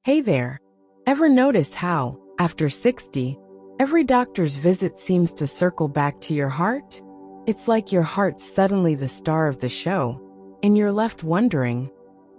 Hey there. Ever notice how, after 60, every doctor's visit seems to circle back to your heart? It's like your heart's suddenly the star of the show, and you're left wondering,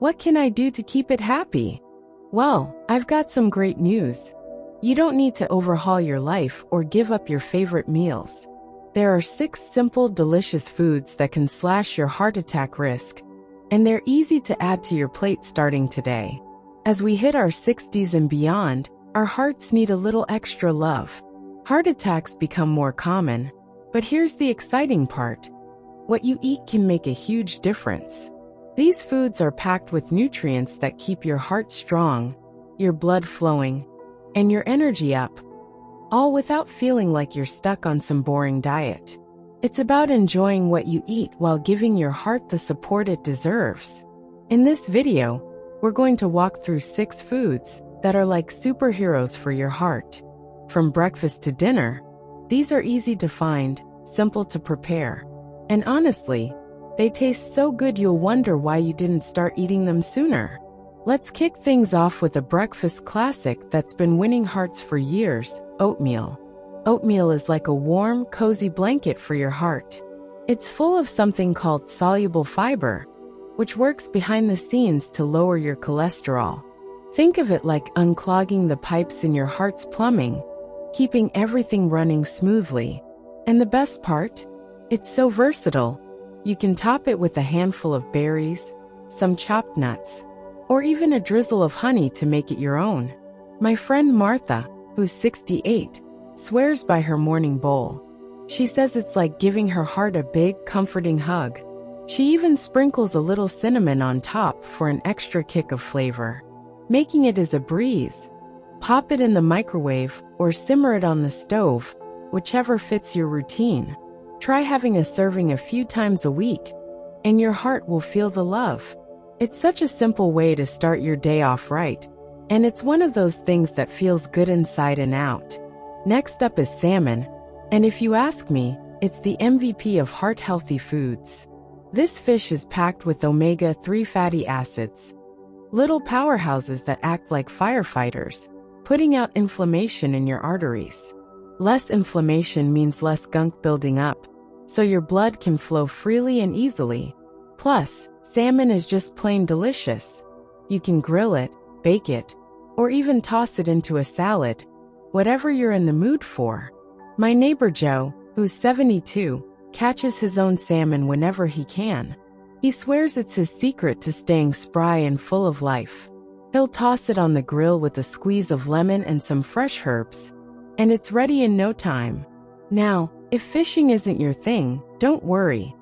what can I do to keep it happy? Well, I've got some great news. You don't need to overhaul your life or give up your favorite meals. There are 6 simple, delicious foods that can slash your heart attack risk, and they're easy to add to your plate starting today. As we hit our 60s and beyond, our hearts need a little extra love. Heart attacks become more common, but here's the exciting part. What you eat can make a huge difference. These foods are packed with nutrients that keep your heart strong, your blood flowing, and your energy up, all without feeling like you're stuck on some boring diet. It's about enjoying what you eat while giving your heart the support it deserves. In this video, we're going to walk through 6 foods that are like superheroes for your heart. From breakfast to dinner, these are easy to find, simple to prepare, and honestly, they taste so good you'll wonder why you didn't start eating them sooner. Let's kick things off with a breakfast classic that's been winning hearts for years: oatmeal. Oatmeal is like a warm, cozy blanket for your heart. It's full of something called soluble fiber, which works behind the scenes to lower your cholesterol. Think of it like unclogging the pipes in your heart's plumbing, keeping everything running smoothly. And the best part? It's so versatile. You can top it with a handful of berries, some chopped nuts, or even a drizzle of honey to make it your own. My friend Martha, who's 68, swears by her morning bowl. She says it's like giving her heart a big, comforting hug. She even sprinkles a little cinnamon on top for an extra kick of flavor. Making it is a breeze. Pop it in the microwave or simmer it on the stove, whichever fits your routine. Try having a serving a few times a week, and your heart will feel the love. It's such a simple way to start your day off right, and it's one of those things that feels good inside and out. Next up is salmon, and if you ask me, it's the MVP of heart-healthy foods. This fish is packed with omega-3 fatty acids, little powerhouses that act like firefighters, putting out inflammation in your arteries. Less inflammation means less gunk building up, so your blood can flow freely and easily. Plus, salmon is just plain delicious. You can grill it, bake it, or even toss it into a salad, whatever you're in the mood for. My neighbor Joe, who's 72, catches his own salmon whenever he can. He swears it's his secret to staying spry and full of life. He'll toss it on the grill with a squeeze of lemon and some fresh herbs, and it's ready in no time. Now, if fishing isn't your thing, don't worry.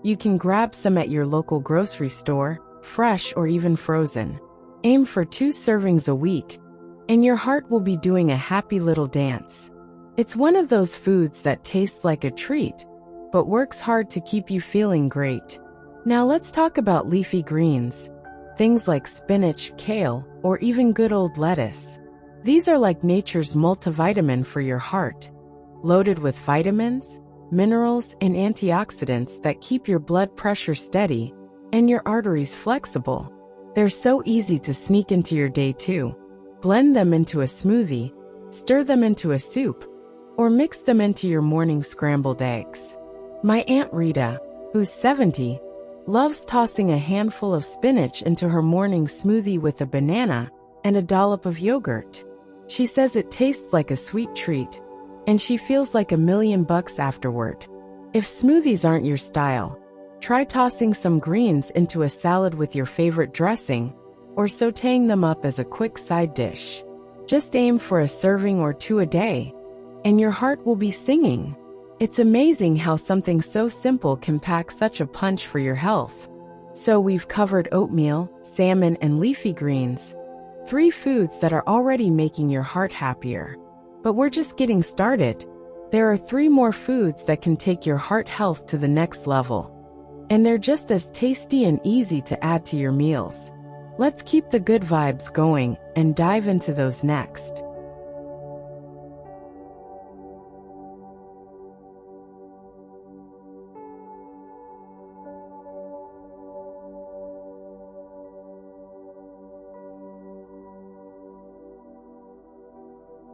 You can grab some at your local grocery store, fresh or even frozen. Aim for 2 servings a week, and your heart will be doing a happy little dance. It's one of those foods that tastes like a treat, but works hard to keep you feeling great. Now let's talk about leafy greens. Things like spinach, kale, or even good old lettuce. These are like nature's multivitamin for your heart, loaded with vitamins, minerals, and antioxidants that keep your blood pressure steady and your arteries flexible. They're so easy to sneak into your day too. Blend them into a smoothie, stir them into a soup, or mix them into your morning scrambled eggs. My Aunt Rita, who's 70, loves tossing a handful of spinach into her morning smoothie with a banana and a dollop of yogurt. She says it tastes like a sweet treat, and she feels like $1,000,000 afterward. If smoothies aren't your style, try tossing some greens into a salad with your favorite dressing, or sautéing them up as a quick side dish. Just aim for a serving or 2 a day, and your heart will be singing. It's amazing how something so simple can pack such a punch for your health. So we've covered oatmeal, salmon, and leafy greens, 3 foods that are already making your heart happier. But we're just getting started. There are 3 more foods that can take your heart health to the next level. And they're just as tasty and easy to add to your meals. Let's keep the good vibes going and dive into those next.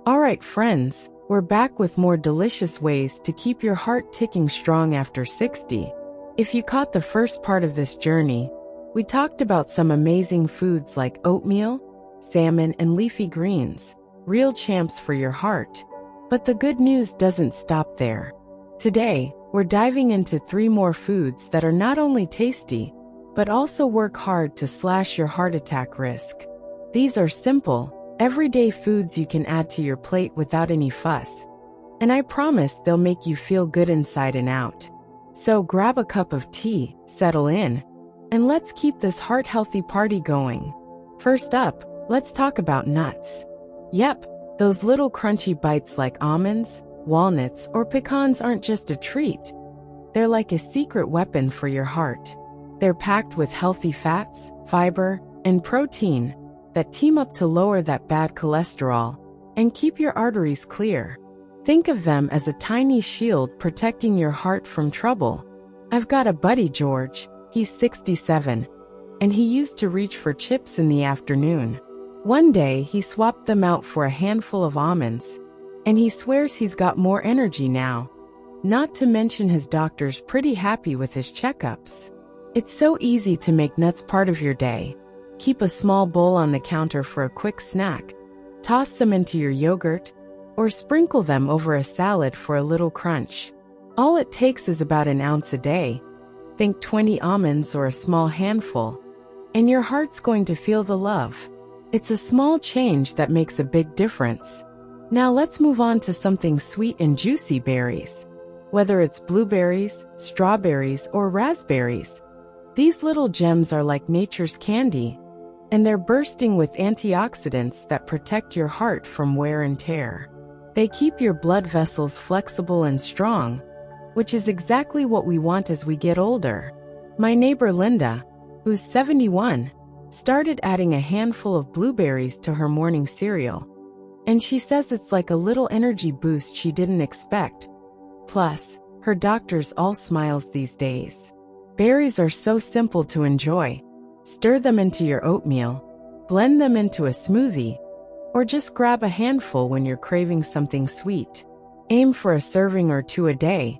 Alright friends, we're back with more delicious ways to keep your heart ticking strong after 60. If you caught the first part of this journey, we talked about some amazing foods like oatmeal, salmon, and leafy greens, real champs for your heart. But the good news doesn't stop there. Today, we're diving into 3 more foods that are not only tasty, but also work hard to slash your heart attack risk. These are simple, everyday foods you can add to your plate without any fuss. And I promise they'll make you feel good inside and out. So grab a cup of tea, settle in, and let's keep this heart-healthy party going. First up, let's talk about nuts. Yep, those little crunchy bites like almonds, walnuts, or pecans aren't just a treat. They're like a secret weapon for your heart. They're packed with healthy fats, fiber, and protein that team up to lower that bad cholesterol and keep your arteries clear. Think of them as a tiny shield protecting your heart from trouble. I've got a buddy, George. He's 67, and he used to reach for chips in the afternoon. One day, he swapped them out for a handful of almonds, and he swears he's got more energy now. Not to mention his doctor's pretty happy with his checkups. It's so easy to make nuts part of your day. Keep a small bowl on the counter for a quick snack. Toss some into your yogurt, or sprinkle them over a salad for a little crunch. All it takes is about an ounce a day. Think 20 almonds or a small handful, and your heart's going to feel the love. It's a small change that makes a big difference. Now let's move on to something sweet and juicy: berries. Whether it's blueberries, strawberries, or raspberries, these little gems are like nature's candy, and they're bursting with antioxidants that protect your heart from wear and tear. They keep your blood vessels flexible and strong, which is exactly what we want as we get older. My neighbor Linda, who's 71, started adding a handful of blueberries to her morning cereal, and she says it's like a little energy boost she didn't expect. Plus, her doctor's all smiles these days. Berries are so simple to enjoy. Stir them into your oatmeal, blend them into a smoothie, or just grab a handful when you're craving something sweet. Aim for a serving or 2 a day,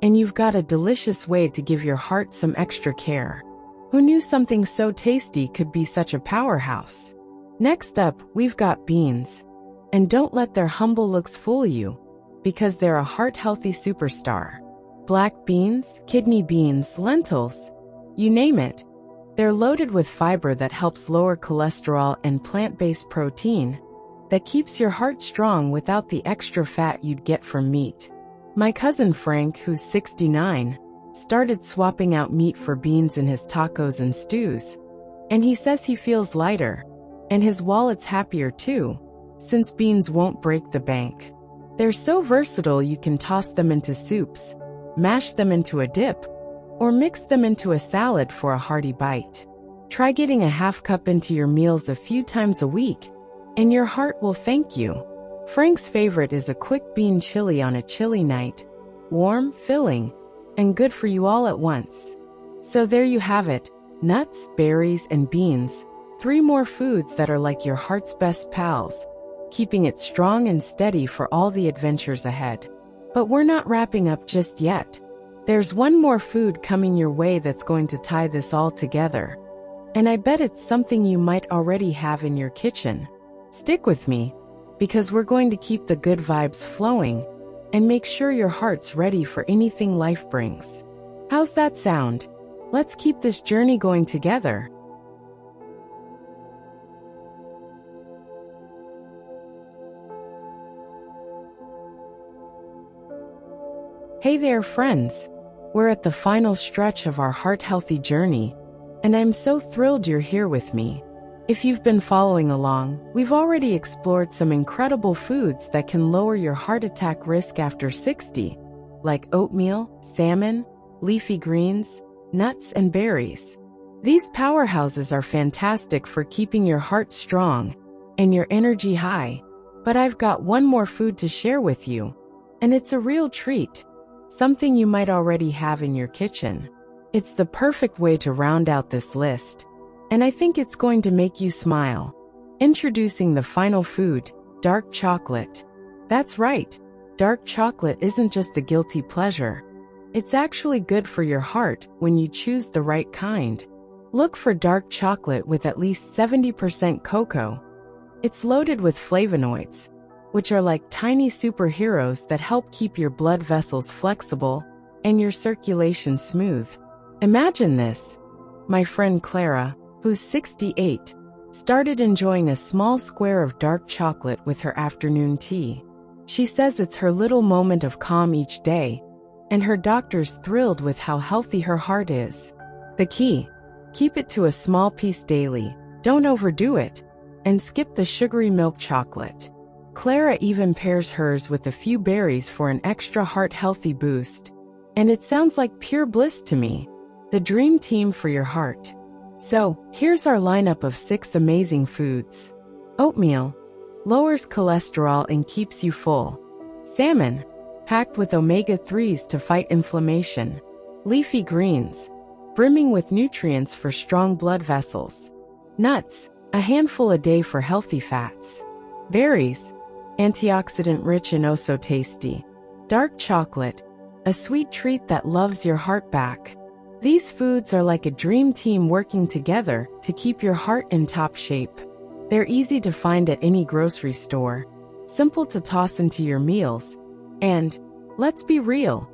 and you've got a delicious way to give your heart some extra care. Who knew something so tasty could be such a powerhouse? Next up, we've got beans. And don't let their humble looks fool you, because they're a heart-healthy superstar. Black beans, kidney beans, lentils, you name it. They're loaded with fiber that helps lower cholesterol and plant-based protein that keeps your heart strong without the extra fat you'd get from meat. My cousin Frank, who's 69, started swapping out meat for beans in his tacos and stews, and he says he feels lighter, and his wallet's happier too, since beans won't break the bank. They're so versatile you can toss them into soups, mash them into a dip, or mix them into a salad for a hearty bite. Try getting a half cup into your meals a few times a week, and your heart will thank you. Frank's favorite is a quick bean chili on a chilly night. Warm, filling, and good for you all at once. So there you have it, nuts, berries, and beans, 3 more foods that are like your heart's best pals, keeping it strong and steady for all the adventures ahead. But we're not wrapping up just yet. There's one more food coming your way that's going to tie this all together. And I bet it's something you might already have in your kitchen. Stick with me, because we're going to keep the good vibes flowing and make sure your heart's ready for anything life brings. How's that sound? Let's keep this journey going together. Hey there, friends. We're at the final stretch of our heart-healthy journey, and I'm so thrilled you're here with me. If you've been following along, we've already explored some incredible foods that can lower your heart attack risk after 60, like oatmeal, salmon, leafy greens, nuts, and berries. These powerhouses are fantastic for keeping your heart strong and your energy high. But I've got one more food to share with you, and it's a real treat, something you might already have in your kitchen. It's the perfect way to round out this list, and I think it's going to make you smile. Introducing the final food, dark chocolate. That's right. Dark chocolate isn't just a guilty pleasure. It's actually good for your heart when you choose the right kind. Look for dark chocolate with at least 70% cocoa. It's loaded with flavonoids, which are like tiny superheroes that help keep your blood vessels flexible and your circulation smooth. Imagine this. My friend Clara, who's 68, started enjoying a small square of dark chocolate with her afternoon tea. She says it's her little moment of calm each day, and her doctor's thrilled with how healthy her heart is. The key: keep it to a small piece daily, don't overdo it, and skip the sugary milk chocolate. Clara even pairs hers with a few berries for an extra heart-healthy boost. And it sounds like pure bliss to me. The dream team for your heart. So, here's our lineup of 6 amazing foods. Oatmeal lowers cholesterol and keeps you full. Salmon, packed with omega-3s to fight inflammation. Leafy greens, brimming with nutrients for strong blood vessels. Nuts, a handful a day for healthy fats. Berries, antioxidant-rich and oh so tasty. Dark chocolate, a sweet treat that loves your heart back. These foods are like a dream team working together to keep your heart in top shape. They're easy to find at any grocery store, simple to toss into your meals, and, let's be real,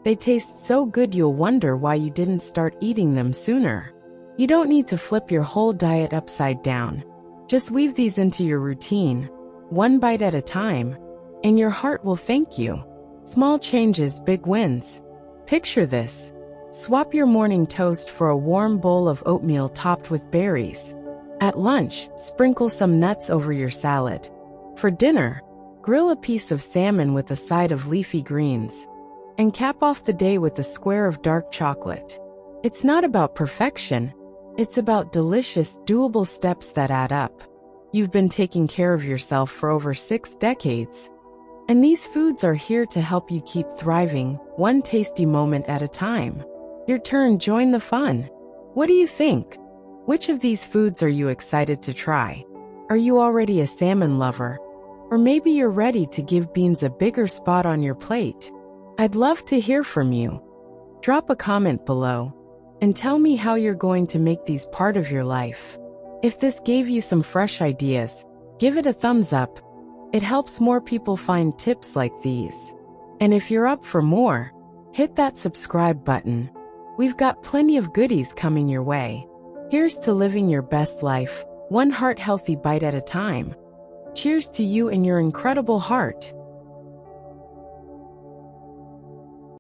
they taste so good you'll wonder why you didn't start eating them sooner. You don't need to flip your whole diet upside down. Just weave these into your routine, one bite at a time, and your heart will thank you. Small changes, big wins. Picture this. Swap your morning toast for a warm bowl of oatmeal topped with berries. At lunch, sprinkle some nuts over your salad. For dinner, grill a piece of salmon with a side of leafy greens. And cap off the day with a square of dark chocolate. It's not about perfection. It's about delicious, doable steps that add up. You've been taking care of yourself for over 6 decades. And these foods are here to help you keep thriving, one tasty moment at a time. Your turn, join the fun. What do you think? Which of these foods are you excited to try? Are you already a salmon lover? Or maybe you're ready to give beans a bigger spot on your plate? I'd love to hear from you. Drop a comment below and tell me how you're going to make these part of your life. If this gave you some fresh ideas, give it a thumbs up. It helps more people find tips like these. And if you're up for more, hit that subscribe button. We've got plenty of goodies coming your way. Here's to living your best life, one heart-healthy bite at a time. Cheers to you and your incredible heart.